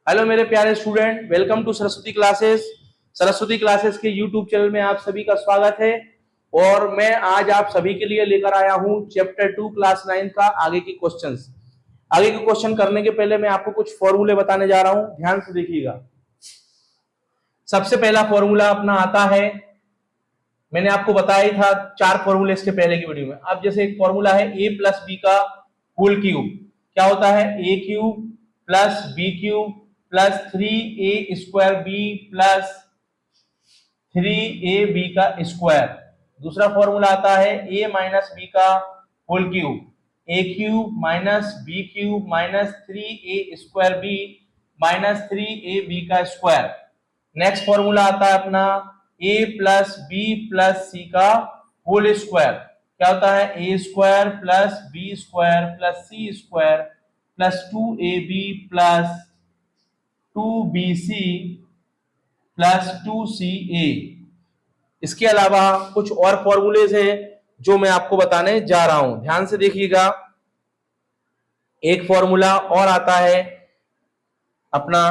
Hello मेरे प्यारे student, welcome to Saraswati classes. Saraswati classes के यूट्यूब चैनल में आप सभी का स्वागत है। और मैं आज आप सभी के लिए लेकर आया हूं चैप्टर 2 क्लास 9 का आगे के क्वेश्चंस। आगे के क्वेश्चन करने के पहले मैं आपको कुछ फॉर्मूले बताने जा रहा हूं, ध्यान से देखिएगा। सबसे पहला फॉर्मूला अपना आता है, मैंने आपको बताया ही था 4 फॉर्मूले इसके पहले की वीडियो में। अब जैसे एक फॉर्मूला है a प्लस बी का होल क्यूब, क्या होता है a cube plus b cube plus 3a² b plus 3ab का स्क्वायर। दूसरा फॉर्मूला आता है a माइनस बी का whole cube, a cube minus b cube minus 3a² b minus 3ab का स्क्वायर। नेक्स्ट फॉर्मूला आता है अपना a plus b plus c का होल स्क्वायर, क्या होता है a square plus b square plus c square plus 2ab plus 2bc plus 2ca। इसके अलावा कुछ और फॉर्मूलेज हैं जो मैं आपको बताने जा रहा हूं, ध्यान से देखिएगा। एक फॉर्मूला और आता है अपना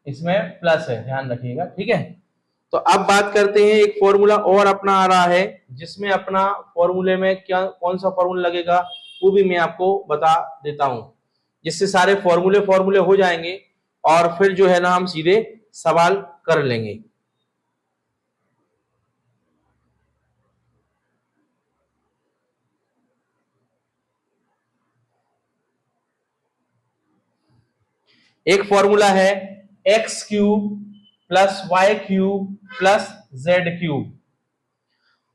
इसमें प्लस है, ध्यान रखिएगा, ठीक है। तो अब बात करते हैं, एक फॉर्मूला और अपना आ रहा है जिसमें अपना फॉर्मूले में क्या कौन सा फॉर्मूला लगेगा वो भी मैं आपको बता देता हूं, जिससे सारे फॉर्मूले फॉर्मूले हो जाएंगे और फिर जो है ना हम सीधे सवाल कर लेंगे। एक फॉर्मूला है x cube plus y cube plus z cube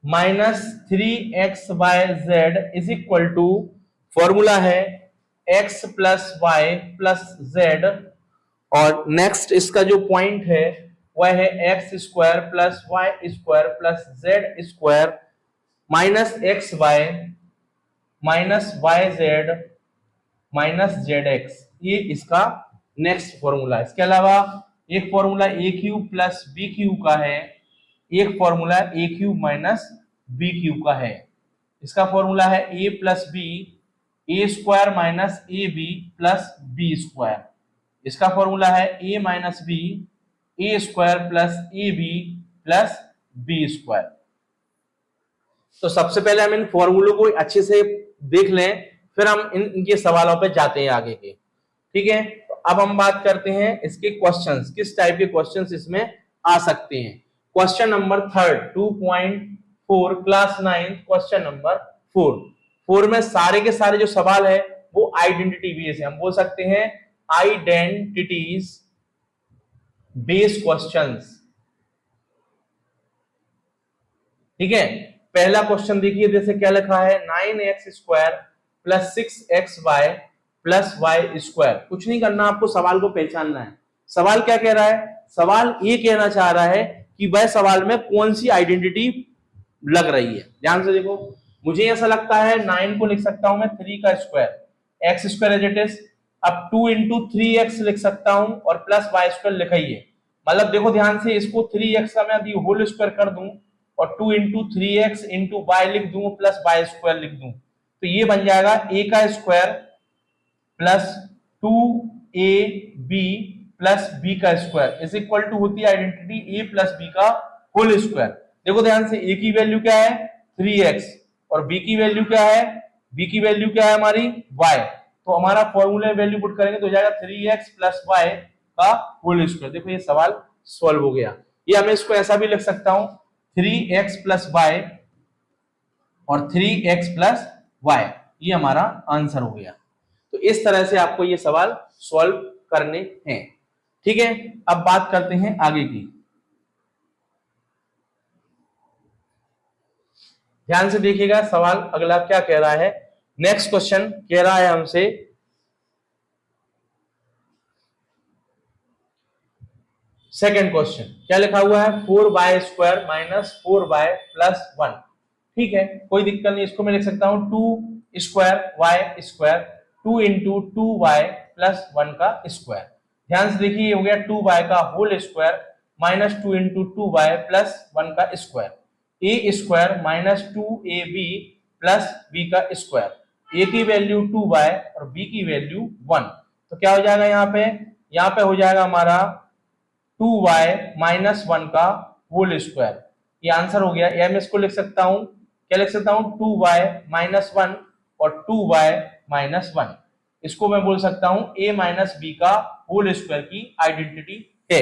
minus 3xyz is equal to, formula है x plus y plus z, और नेक्स्ट इसका जो पॉइंट है वह है x square plus y square plus z square minus x y minus y z minus z x. ये इसका next formula है। इसके अलावा एक formula a cube plus b cube का है, एक formula a cube minus b cube का है। इसका फॉर्मूला है a plus b a square minus a b plus b square. इसका फॉर्मूला है a minus b a square plus a b plus b square. तो सबसे पहले हम इन फॉर्मूलों को अच्छे से देख लें, फिर हम इनके सवालों पे जाते हैं आगे के, ठीक है। तो अब हम बात करते हैं इसके क्वेश्चंस, किस टाइप के क्वेश्चंस इसमें आ सकते हैं। Question number 3 2.4 class 9 question number 4 में सारे के सारे जो सवाल है वो आइडेंटिटी बेस्ड है, हम बोल सकते हैं आइडेंटिटीज बेस्ड क्वेश्चंस, ठीक है। पहला क्वेश्चन देखिए, जैसे क्या लिखा है 9x² plus 6xy plus y square. कुछ नहीं करना, आपको सवाल को पहचानना है। सवाल क्या कह रहा है? सवाल ये कहना चाह रहा है कि वह सवाल में कौन सी आइडेंटिटी लग रही है। ध्यान से देखो, मुझे ऐसा लगता है 9 को लिख सकता हूं मैं 3 का square, x square as it is. अब 2 इंटू 3x लिख सकता हूं और प्लस वाई स्क्वायर लिखा ही है। मतलब देखो ध्यान से, इसको 3x का मैं अभी होल स्क्वायर कर दूं और 2 इंटू 3x इंटू वाई लिख दूं प्लस वाई स्क्वायर लिख दूं, तो ये बन जाएगा a का square plus 2ab plus b का स्क्वायर इज इक्वल टू होती है आइडेंटिटी a प्लस b का होल स्क्वायर। देखो ध्यान से, a की वैल्यू क्या है 3x और b की वैल्यू क्या है, b की वैल्यू क्या है हमारी y। तो हमारा फॉर्मूले वैल्यू पुट करेंगे तो हो जाएगा 3x प्लस y का होल स्क्वायर। देखो ये सवाल सॉल्व हो गया। ये हमें इसको ऐसा भी लिख सकता हूं 3x प्लस वाई और 3x प्लस वाई, ये हमारा आंसर हो गया। तो इस तरह से आपको ये सवाल सॉल्व करने हैं, ठीक है। अब बात करते हैं आगे की। ध्यान से देखिएगा सवाल अगला क्या कह रहा है। नेक्स्ट क्वेश्चन कह रहा है हमसे, सेकेंड क्वेश्चन क्या लिखा हुआ है 4y² माइनस 4y प्लस 1, ठीक है, कोई दिक्कत नहीं। इसको मैं लिख सकता हूं 2 square y square 2 into 2y plus 1 का स्क्वायर। ध्यान से देखिए, ये हो गया 2y का whole square minus 2 into 2y plus 1 का square, a square minus 2ab plus b का स्क्वायर, ए की वैल्यू 2y और बी की वैल्यू 1, तो क्या हो जाएगा यहाँ पे हो जाएगा हमारा 2y माइनस 1 का होल स्क्वायर। ये आंसर हो गया। या मैं इसको लिख सकता हूं, क्या लिख सकता हूं, 2y माइनस 1 और 2y माइनस 1, इसको मैं बोल सकता हूं a माइनस बी का होल स्क्वायर की आइडेंटिटी है।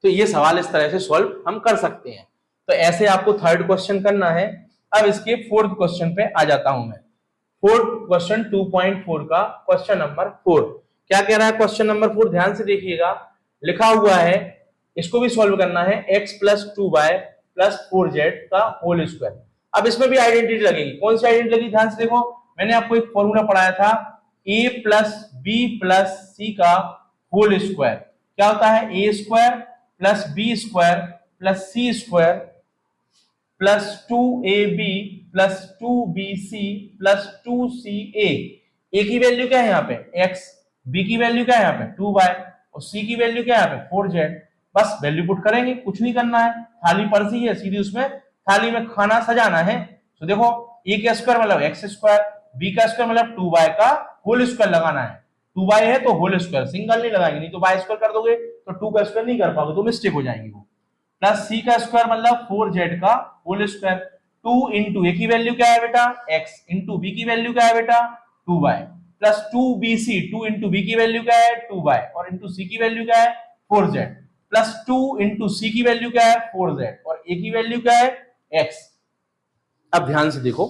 तो ये सवाल इस तरह से सॉल्व हम कर सकते हैं। तो ऐसे आपको थर्ड क्वेश्चन करना है। अब इसके फोर्थ क्वेश्चन पे आ जाता हूं मैं। फोर्थ क्वेश्चन 2.4 का क्वेश्चन नंबर 4 क्या कह रहा है? क्वेश्चन नंबर 4 ध्यान से देखिएगा, लिखा हुआ है, इसको भी सॉल्व करना है, x plus 2y plus 4z का होल स्क्वायर। अब इसमें भी आइडेंटिटी लगेगी। कौन सी आइडेंटिटी लगेगी? ध्यान से देखो, मैंने आपको एक फॉर्मूला पढ़ाया था, a plus b plus c का होल स्क्वायर क्या होता है? a square plus b square plus c square plus 2ab plus 2bc plus 2ca। a की वैल्यू क्या है यहाँ पे? x, b की वैल्यू क्या है यहाँ पे? 2y और c की वैल्यू क्या है यहाँ पे? 4z। बस वैल्यू पुट करेंगे, कुछ नहीं करना है, थाली परसी है, सीधी उसमें थाली में खाना सजाना है। तो देखो a का स्क्वायर मतलब x स्क्वायर, b का स्क्वायर मतलब 2y का होल स्क्वायर लगाना है। 2y है तो होल स्क्वायर, सिंगल नहीं लगाएंगे, नहीं तो y स्क्वायर कर दोगे तो 2 का स्क्वायर नहीं कर पाओगे, तो मिस्टेक हो जाएगी वो। प्लस सी का स्क्वायर मतलब 4z का होल स्क्वायर, 2 इंटू ए की वैल्यू क्या है बेटा? x, इंटू बी की वैल्यू क्या है बेटा? 2y, plus 2bc, 2 into b की वैल्यू क्या है? 2y और इंटू सी की वैल्यू क्या है? 4z, प्लस 2 इंटू सी की वैल्यू क्या है? 4z और ए की वैल्यू क्या है? x। अब ध्यान से देखो,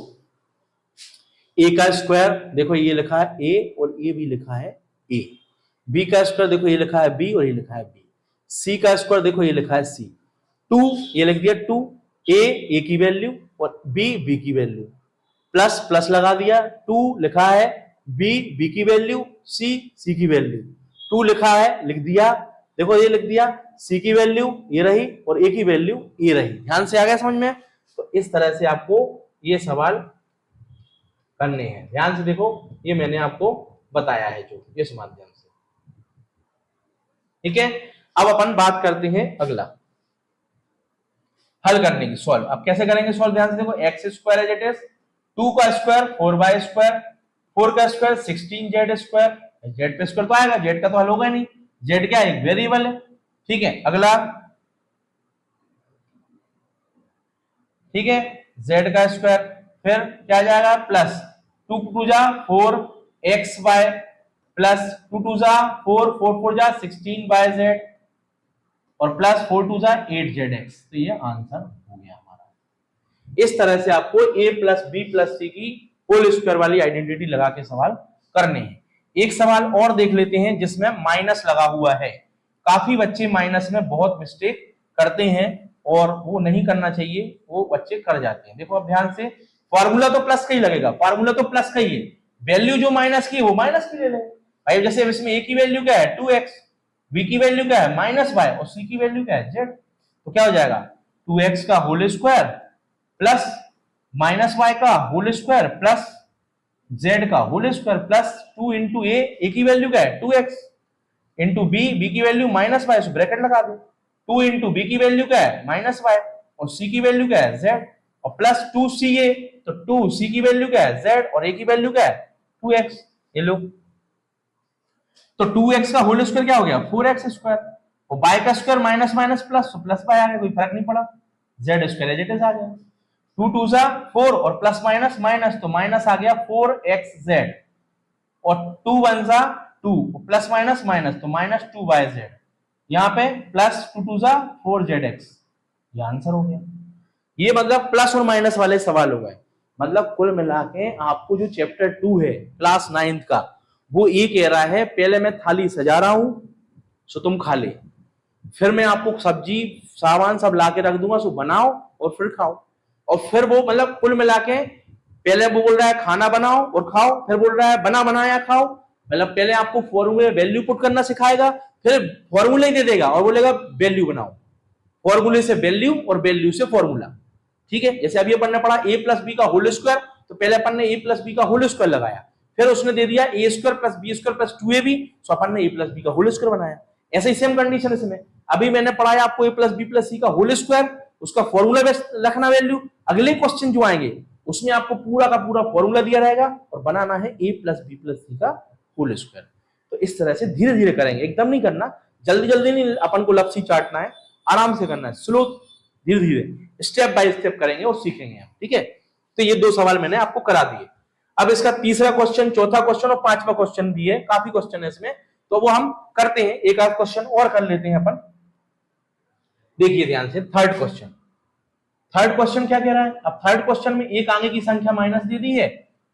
a का स्क्वायर देखो ये लिखा है a और ये भी लिखा है a, b का स्क्वायर देखो ये लिखा है b और ये लिखा है b, c का स्क्वायर देखो ये लिखा है c, 2 ये लिख दिया 2, a की वैल्यू और b की वैल्यू, प्लस प्लस लगा दिया, 2 लिखा है, b की वैल्यू, c की वैल्यू, 2 लिखा है लिख दिया, देखो ये लिख दिया, c की वैल्यू ये रही और a की वैल्यू ये रही। ध्यान से आ गया समझ में? तो इस तरह से आपको ये सवाल करने हैं। ध्यान से देखो, ये मैंने आपको बताया है जो इस माध्यम से, ठीक है। अब अपन बात करते हैं अगला हल करने की, सॉल्व। अब कैसे करेंगे सॉल्व? ध्यान से देखो, x square as it is, 2 का स्क्वायर 4y स्क्वायर, 4 का स्क्वायर 16z स्क्वायर, z पे स्क्वायर तो आएगा, z का तो हल होगा नहीं, z क्या है? एक वेरिएबल है, ठीक है। अगला, ठीक है, z का स्क्वायर, फिर क्या आ जाएगा? प्लस 2 टू जा 4 xy प्लस 2 टू जा 4, 4 4 जा 16yz और प्लस 4 टू जा 8zx। तो ये आंसर हो गया हमारा। इस तरह से आपको a प्लस बी प्लस सी की होल स्क्वायर वाली आइडेंटिटी लगा के सवाल करने हैं। एक सवाल और देख लेते हैं जिसमें माइनस लगा हुआ है। काफी बच्चे माइनस में बहुत मिस्टेक करते हैं और वो नहीं करना चाहिए, वो बच्चे कर जाते हैं। देखो अब ध्यान से, फॉर्मूला तो प्लस का ही लगेगा, फॉर्मूला तो प्लस का ही है, वैल्यू जो माइनस की है वो माइनस की ले लें भाई। जैसे इसमें a की वैल्यू क्या है? 2x, b की वैल्यू क्या है? -y और c की वैल्यू क्या है? z। तो क्या हो जाएगा? 2x का होल स्क्वायर प्लस -y का होल स्क्वायर प्लस z का whole square plus 2 into a की वैल्यू क्या है? 2x इंटू b की वैल्यू -y, सो ब्रैकेट लगा दो, 2 इंटू बी की वैल्यू क्या है? -y और c की वैल्यू क्या है? z और प्लस 2ca, तो 2c की वैल्यू क्या है? z और a की वैल्यू क्या है? 2x। ये लो, तो 2x का होल स्क्वायर क्या हो गया? 4x स्क्वायर और y का स्क्वायर माइनस माइनस प्लस, तो प्लस y आ गया, कोई फर्क नहीं पड़ा, z square as it is आ गया। 2 2 जा 4 और प्लस माइनस माइनस, तो माइनस आ गया 4xz और 2 1 जा 2 प्लस माइनस माइनस, तो माइनस 2yz, यहाँ पे प्लस 2 2 जा 4zx। ये आंसर हो गया। ये मतलब प्लस और माइनस वाले सवाल हो गए। मतलब कुल मिला के आपको जो चैप्टर 2 है क्लास 9th का, वो ये कह रहा है पहले मैं थाली सजा रहा हूं सो तुम खा ले, फिर मैं आपको सब्जी सामान सब ला के रख दूंगा, सो बनाओ और फिर खाओ। और फिर वो मतलब कुल मिला के पहले वो बोल रहा है खाना बनाओ और खाओ, फिर बोल रहा है बना बनाया खाओ। मतलब पहले आपको फॉर्मूले वैल्यू पुट करना सिखाएगा, फिर फॉर्मूले दे देगा और बोलेगा वैल्यू बनाओ, फॉर्मूले से वैल्यू और वैल्यू से फॉर्मूला, ठीक है। जैसे अभी अपन ने पढ़ा a प्लस बी का होल स्क्वायर, तो पहले अपन ने a प्लस बी का होल स्क्वायर लगाया, फिर उसने दे दिया a square plus b square plus 2ab, so अपन ने a प्लस बी का होल स्क्वायर बनाया। ऐसे ही सेम कंडीशन इसमें, अभी मैंने पढ़ाया आपको a plus b plus c का होल स्क्वायर, उसका फॉर्मूला बेस रखना वैल्यू, अगले क्वेश्चन जो आएंगे उसमें आपको पूरा का पूरा फॉर्मूला दिया रहेगा और बनाना है a plus b plus c का होल स्क्वायर। तो इस तरह से धीरे धीरे करेंगे, एकदम नहीं करना, जल्दी जल्दी नहीं अपन को लपसी चाटना है, आराम से करना है, स्लो, धीरे धीरे स्टेप बाय स्टेप करेंगे और सीखेंगे हम, ठीक है। तो ये 2 सवाल मैंने आपको करा दिए। अब इसका तीसरा क्वेश्चन, चौथा क्वेश्चन और 5वां क्वेश्चन भी है, काफी क्वेश्चन है इसमें, तो वो हम करते हैं, एक आध क्वेश्चन और कर लेते हैं अपन। देखिए ध्यान से, थर्ड क्वेश्चन क्या कह रहा है। अब थर्ड क्वेश्चन में एक आगे की संख्या माइनस दे दी है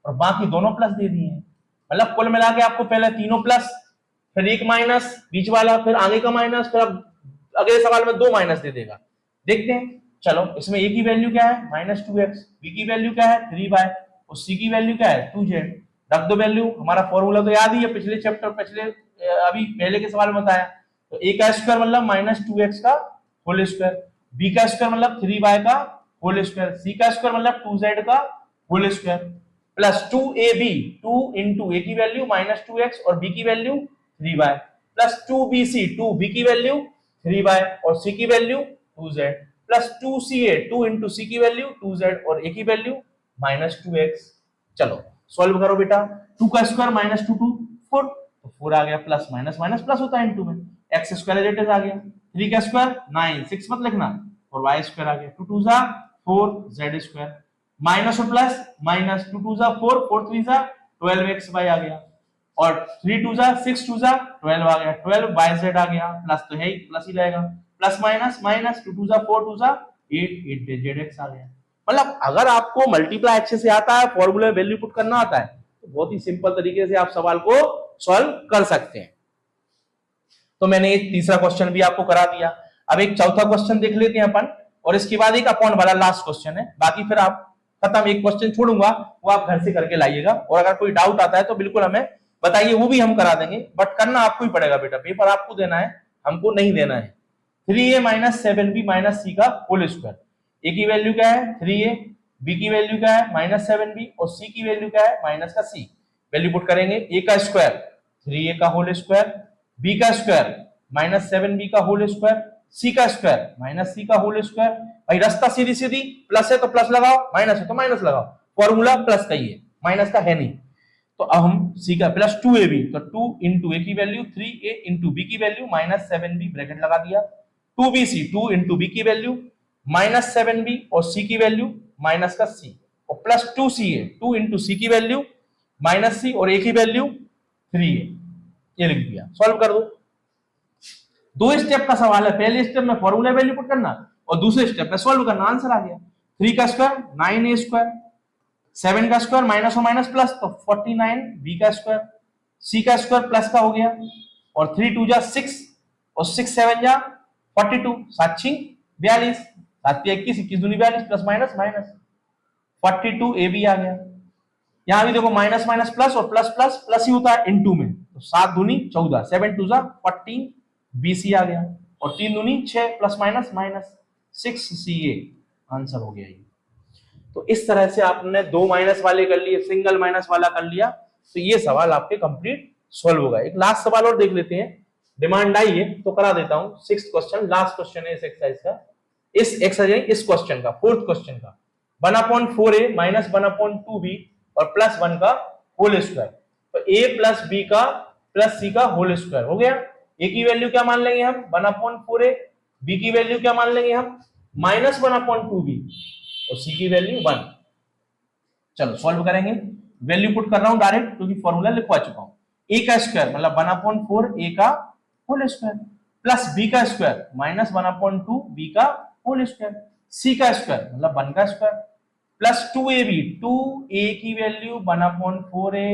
और बाकी दोनों प्लस दे दिए हैं, मतलब कुल मिला के आपको पहले तीनों प्लस, फिर एक माइनस बीच वाला, फिर आगे का माइनस, फिर अब अगले सवाल में 2 माइनस दे देगा। देखते हैं, चलो इसमें ए की वैल्यू क्या है -2x, बी की वैल्यू क्या है 3y और सी की वैल्यू क्या है 2z। रख दो वैल्यू, हमारा फॉर्मूला तो याद ही है, पिछले चैप्टर अभी पहले के सवाल में बताया। तो a का स्क्वायर मतलब -2x का होल स्क्वायर, b का स्क्वायर मतलब 3y का होल स्क्वायर, c का स्क्वायर मतलब 2z का whole square, plus 2ab, 2 into a की वैल्यू -2x और b की value 3y, plus 2bc, 2b की वैल्यू 3y और c की value 2z, plus 2ca, 2 into सी की वैल्यू 2z और a की वैल्यू -2x। चलो सॉल्व करो बेटा, 2 का स्क्वायर -2 2 4, तो 4 आ गया, प्लस माइनस माइनस प्लस होता है इनटू में, x square as it is आ गया, 3 का स्क्वायर 9, 6 मत लिखना, और y स्क्वायर आ गया, 2 2 जा 4 z स्क्वायर, माइनस और प्लस माइनस, 2 2 जा 4, 4 3 जा 12xy आ गया, और 3 2 जा 6 2 जा 12 आ गया, 12yz आ गया, प्लस तो है ही, प्लस ही रहेगा, प्लस माइनस माइनस, 2 2 जा 4 2 जा 8 8zx आ गया। मतलब अगर आपको मल्टीप्लाई अच्छे से आता है, फॉर्मूले में वैल्यू पुट करना आता है, तो बहुत ही सिंपल तरीके से आप सवाल को सॉल्व कर सकते हैं। तो मैंने एक तीसरा क्वेश्चन भी आपको करा दिया। अब एक चौथा क्वेश्चन देख लेते हैं अपन, और इसके बाद एक अपॉन वाला लास्ट क्वेश्चन है, बाकी फिर आप खत्म, एक क्वेश्चन छोड़ूंगा वो आप घर से करके लाइएगा, और अगर कोई डाउट आता है तो बिल्कुल हमें बताइए, वो भी हम करा देंगे, बट करना आपको ही पड़ेगा बेटा, पेपर आपको देना है, हमको नहीं देना है। 3a माइनस 7b माइनस सी का होल स्क्वायर, ए की वैल्यू क्या है 3a, बी की वैल्यू क्या है -7b और सी की वैल्यू क्या है माइनस का c। वैल्यू पुट करेंगे, a का स्क्वायर 3a का होल स्क्वायर, b का स्क्वायर -7b का होल स्क्वायर, c का स्क्वायर -c का होल स्क्वायर। भाई रास्ता सीधी सीधी, प्लस है तो प्लस लगाओ, माइनस है तो माइनस लगाओ, फॉर्मूला प्लस का ही है, माइनस का है नहीं। तो अब हम c का प्लस 2ab, तो 2 इंटू ए की वैल्यू 3a इंटू बी की वैल्यू -7b, ब्रैकेट लगा दिया, 2bc, 2 इंटू बी की वैल्यू -7b और c की वैल्यू माइनस का c, और प्लस 2ca, 2 इंटू सी की वैल्यू -c और a की वैल्यू 3a, ये लिख दिया। सॉल्व कर दो, 2 स्टेप का सवाल है, पहले स्टेप में फॉर्मूला वैल्यू पुट करना और दूसरे स्टेप में सॉल्व करना, आंसर आ गया। 3 का स्क्वायर 9a स्क्वायर, 7 का स्क्वायर माइनस और माइनस प्लस, तो 49 b का स्क्वायर, c का स्क्वायर प्लस का हो गया, और 3 2 जा 6 और 6 7 जा 42, 7 6 42, 7 21, 21 दूनी 42, plus minus minus 42 a b आ गया। यहां भी देखो माइनस माइनस प्लस और प्लस प्लस प्लस ही होता है इनटू में, तो 7 दूनी 14, 7 2 जा 14 बी सी आ गया, और 3 दूनी 6 प्लस माइनस माइनस 6 सी ए, आंसर हो गया ये। तो इस तरह से आपने 2 माइनस वाले कर लिए, सिंगल माइनस वाला कर लिया, तो ये सवाल आपके कंप्लीट सॉल्व होगा। एक लास्ट सवाल और देख लेते हैं, डिमांड आई है तो करा देता हूं। 6th क्वेश्चन, लास्ट क्वेश्चन है इस एक्सरसाइज का, इस एक्सरसाइज इस क्वेश्चन का, 4th क्वेश्चन का, 1/4a माइनस 1/2b और प्लस 1 का होल स्क्वायर। तो a प्लस b का प्लस c का होल स्क्वायर हो गया। a की वैल्यू क्या मान लेंगे हम 1/4a, b की वैल्यू क्या मान लेंगे हम -1/2b और c की वैल्यू 1। चलो सॉल्व करेंगे, वैल्यू पुट कर रहा हूं डायरेक्ट क्योंकि फॉर्मूला लिखवा चुका हूं। a का स्क्वायर मतलब 1/4a का होल स्क्वायर, प्लस b का स्क्वायर माइनस 1/2 b का होल स्क्वायर, c का स्क्वायर मतलब 1 का स्क्वायर, प्लस 2ab, 2a की वैल्यू 1/4a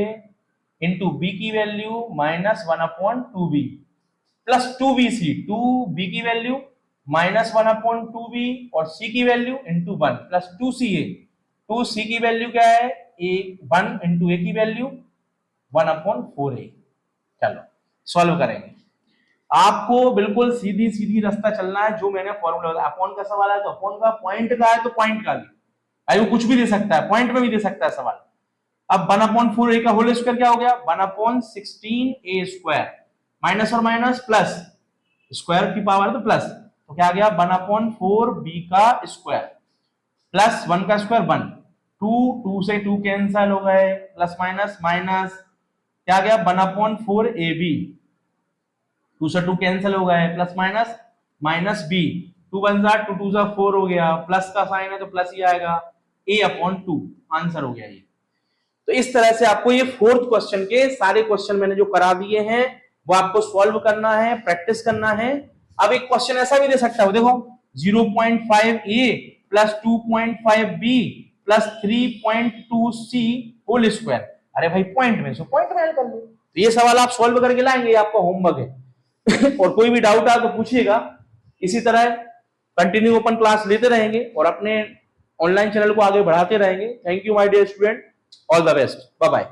इंटू b की value minus 1/2b, plus 2bc, 2b की वैल्यू माइनस 1/2b और c की value into 1, plus 2ca, 2c की वैल्यू क्या है 1 इंटू a की वैल्यू 1/4a। चलो सॉल्व करेंगे, आपको बिल्कुल सीधी सीधी रास्ता चलना है, जो मैंने फॉर्मूला बताया। अपॉन का सवाल है तो अपॉन का, पॉइंट का है तो पॉइंट का भी, भाई वो कुछ भी दे सकता है, पॉइंट में भी दे सकता है सवाल। अब 1/4a का होल स्क्वायर क्या हो गया 1/16a स्क्वायर, माइनस और माइनस प्लस स्क्वायर की पावर तो प्लस, तो क्या आ गया 1/4 b का स्क्वायर प्लस 1 का स्क्वायर 1, 2 से 2 कैंसल हो गए, प्लस माइनस माइनस, क्या आ गया 1/4ab, 2 से 2 कैंसिल हो गए, प्लस माइनस माइनस बी, 2 1 जा 2 2 जा 4 हो गया, प्लस का साइन है तो प्लस ही आएगा, a/2 आंसर हो गया ये। तो इस तरह से आपको ये फोर्थ क्वेश्चन के सारे क्वेश्चन मैंने जो करा दिए हैं वो आपको सॉल्व करना है, प्रैक्टिस करना है। अब एक क्वेश्चन ऐसा भी दे सकता है, देखो 0.5a plus 2.5b plus 3.2c whole square, अरे भाई पॉइंट में, सो पॉइंट में ऐड कर लो। तो ये सवाल आप सॉल्व करके लाएंगे, ये आपका होमवर्क है और कोई भी डाउट आ तो पूछिएगा। इसी तरह कंटिन्यू ओपन क्लास लेते रहेंगे और अपने ऑनलाइन चैनल को आगे बढ़ाते रहेंगे। Thank you my dear student, all the best, bye bye.